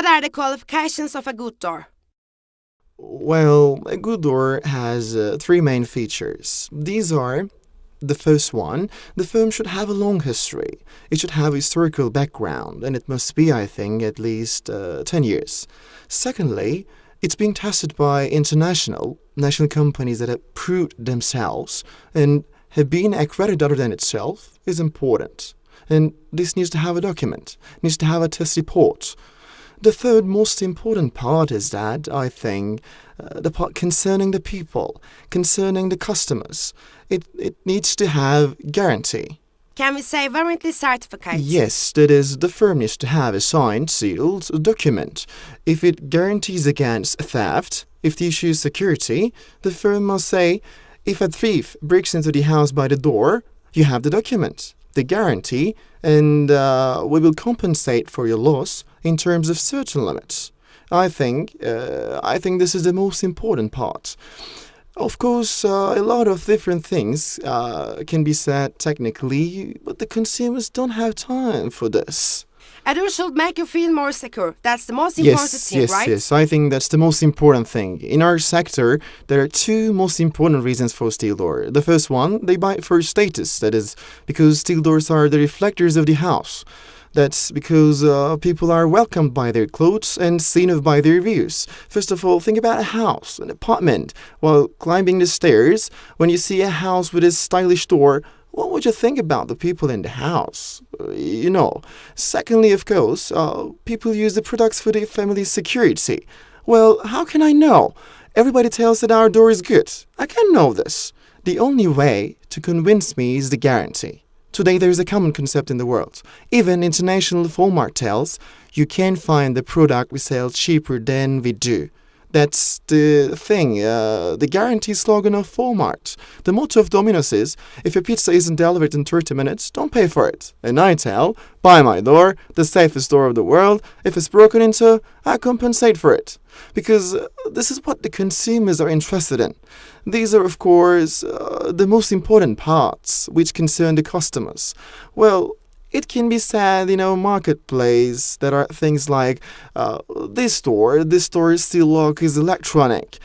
What are the qualifications of a good door? Well, a good door has three main features. These are: the first one, the firm should have a long history. It should have a historical background, and it must be, I think, at least 10 years. Secondly, it's being tested by national companies that have proved themselves and have been accredited other than itself is important. And this needs to have a document, needs to have a test report. The third most important part is that, I think, the part concerning the people, concerning the customers. It needs to have guarantee. Can we say warranty certificate? Yes, that is, the firm needs to have a signed, sealed document. If it guarantees against theft, if the issue is security, the firm must say, if a thief breaks into the house by the door, you have the document, the guarantee, and we will compensate for your loss in terms of certain limits. I think this is the most important part. Of course, a lot of different things can be said technically, but the consumers don't have time for this. A door should make you feel more secure. That's the most important thing, right? Yes. I think that's the most important thing. In our sector, there are two most important reasons for steel door. The first one, they buy it for status. That is because steel doors are the reflectors of the house. That's because people are welcomed by their clothes and seen of by their views. First of all, think about a house, an apartment. While climbing the stairs, when you see a house with a stylish door, what would you think about the people in the house? Secondly, of course, people use the products for their family's security. Well, how can I know? Everybody tells that our door is good. I can't know this. The only way to convince me is the guarantee. Today there is a common concept in the world. Even international Walmart tells you can find the product we sell cheaper than we do. That's the thing, the guarantee slogan of Walmart. The motto of Domino's is, if your pizza isn't delivered in 30 minutes, don't pay for it. And I tell, buy my door, the safest door of the world. If it's broken into, I compensate for it. Because this is what the consumers are interested in. These are, of course, the most important parts which concern the customers. Well, it can be said in our marketplace there are things like this door steel lock is electronic.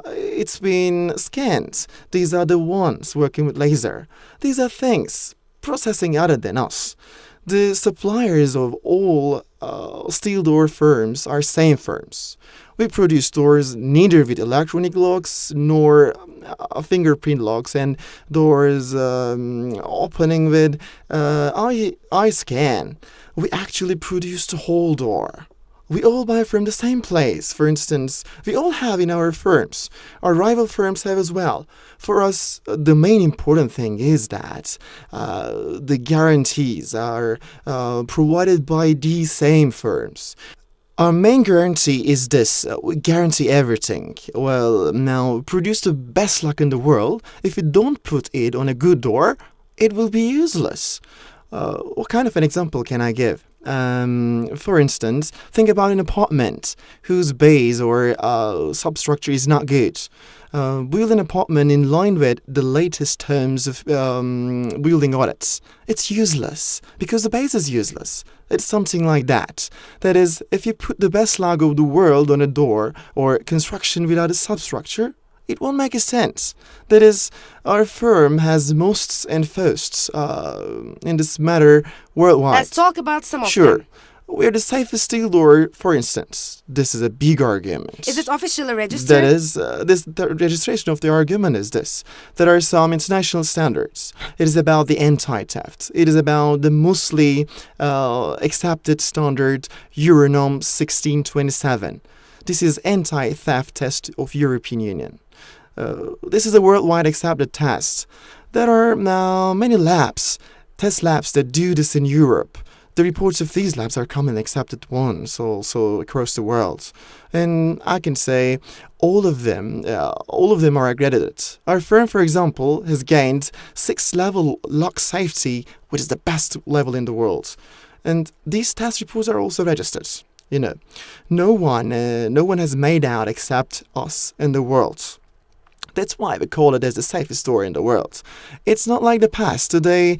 It's been scanned. These are the ones working with laser. These are things processing other than us. The suppliers of all steel door firms are same firms. We produce doors neither with electronic locks nor fingerprint locks, and doors opening with eye scan. We actually produce the whole door. We all buy from the same place. For instance, we all have in our firms. Our rival firms have as well. For us, the main important thing is that the guarantees are provided by these same firms. Our main guarantee is this. We guarantee everything. Well, now, produce the best lock in the world. If you don't put it on a good door, it will be useless. What kind of an example can I give? For instance, think about an apartment whose base or substructure is not good. Build an apartment in line with the latest terms of building audits. It's useless because the base is useless. It's something like that. That is, if you put the best logo of the world on a door or construction without a substructure, it won't make a sense. That is, our firm has mosts and firsts in this matter worldwide. Let's talk about some of them. Sure. We're the safest steel door, for instance. This is a big argument. Is it officially registered? That is, the registration of the argument is this. There are some international standards. It is about the anti-theft. It is about the mostly accepted standard Euronorm 1627. This is anti-theft test of European Union. This is a worldwide accepted test. There are now many test labs that do this in Europe. The reports of these labs are commonly accepted ones also across the world. And I can say all of them are accredited. Our firm, for example, has gained 6-level lock safety, which is the best level in the world. And these test reports are also registered. No one has made out except us in the world. That's why we call it as the safest store in the world. It's not like the past. Today,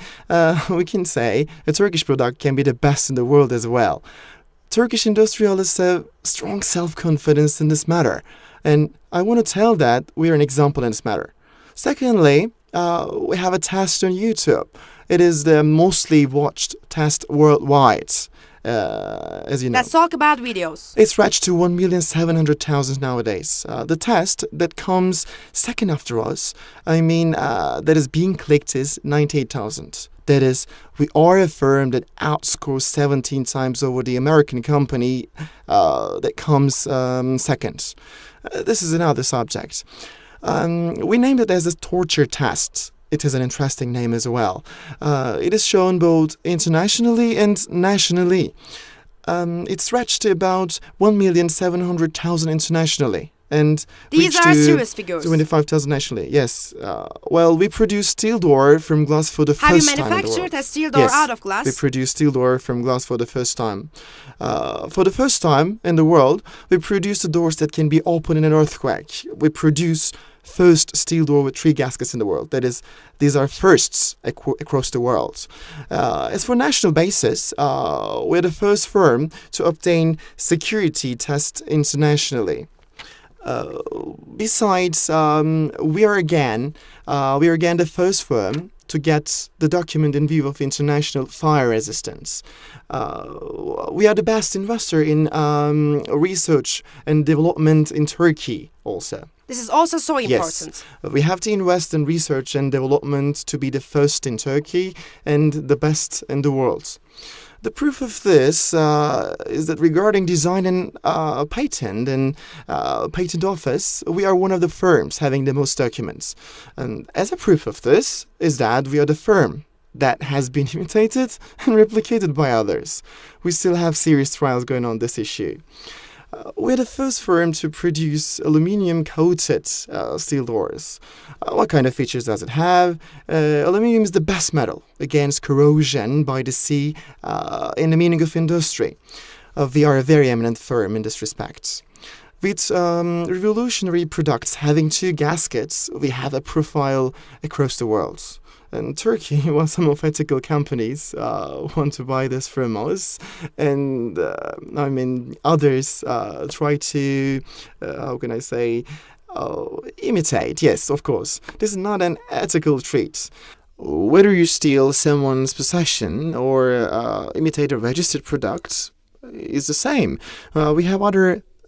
we can say a Turkish product can be the best in the world as well. Turkish industrialists have strong self-confidence in this matter, and I want to tell that we are an example in this matter. Secondly, we have a test on YouTube. It is the mostly watched test worldwide, as you know. Let's talk about videos. It's reached to 1,700,000 nowadays. The test that comes second after us, that is being clicked is 98,000. That is, we are a firm that outscores 17 times over the American company that comes second. This is another subject. We named it as a torture test. It is an interesting name as well. It is shown both internationally and nationally. It's reached to about 1,700,000 internationally. And these are serious figures. 25,000 nationally, yes. We produce steel door from glass for the Have first you time in the world. manufactured a steel door out of glass? We produce steel door from glass for the first time. For the first time in the world, we produce the doors that can be opened in an earthquake. We produce first steel door with 3 gaskets in the world. That is, these are firsts across the world. As for national basis, we're the first firm to obtain security tests internationally. Besides, we are again the first firm to get the document in view of international fire resistance. We are the best investor in research and development in Turkey also. This is also so important. Yes, we have to invest in research and development to be the first in Turkey and the best in the world. The proof of this is that regarding design and patent and patent office, we are one of the firms having the most documents. And as a proof of this is that we are the firm that has been imitated and replicated by others. We still have serious trials going on this issue. We're the first firm to produce aluminium-coated steel doors. What kind of features does it have? Aluminium is the best metal against corrosion by the sea in the meaning of industry. We are a very eminent firm in this respect. With revolutionary products having 2 gaskets, we have a profile across the world. And Turkey, some of ethical companies want to buy this from us, and others try to, imitate. Yes, of course. This is not an ethical trait. Whether you steal someone's possession or imitate a registered product is the same. We have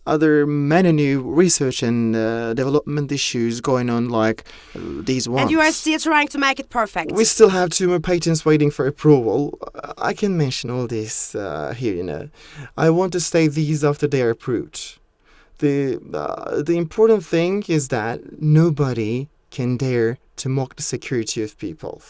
other many new research and development issues going on like these ones. And you are still trying to make it perfect. We still have 2 more patents waiting for approval. I can mention all this here, I want to say these after they are approved. The important thing is that nobody can dare to mock the security of people.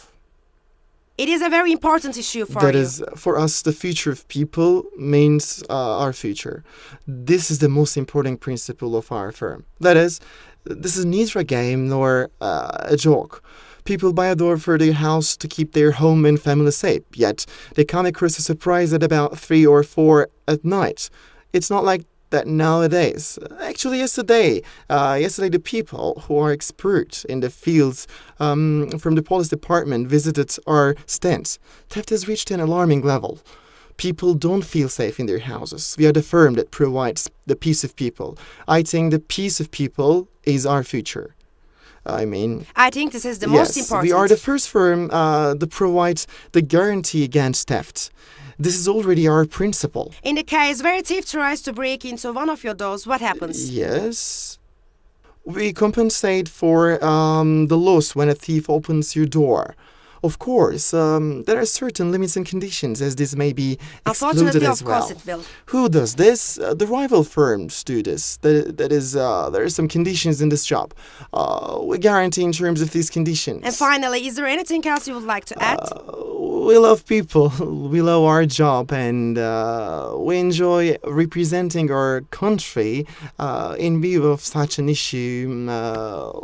It is a very important issue for you. That is, for us, the future of people means our future. This is the most important principle of our firm. That is, this is neither a game nor a joke. People buy a door for their house to keep their home and family safe, yet they come across a surprise at about 3 or 4 at night. It's not like that nowadays. Actually, yesterday the people who are expert in the fields from the police department visited our stands. Theft has reached an alarming level. People don't feel safe in their houses. We are the firm that provides the peace of people. I think the peace of people is our future. I think this is the most important. We are the first firm that provides the guarantee against theft. This is already our principle. In the case where a thief tries to break into one of your doors, what happens? Yes. We compensate for the loss when a thief opens your door. Of course, there are certain limits and conditions as this may be excluded as well. Of course it will. Who does this? The rival firms do this. That is, there are some conditions in this job. We guarantee in terms of these conditions. And finally, is there anything else you would like to add? We love people, we love our job, and we enjoy representing our country in view of such an issue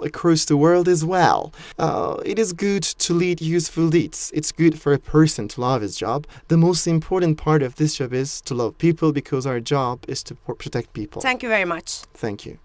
across the world as well. It is good to lead useful deeds. It's good for a person to love his job. The most important part of this job is to love people because our job is to protect people. Thank you very much. Thank you.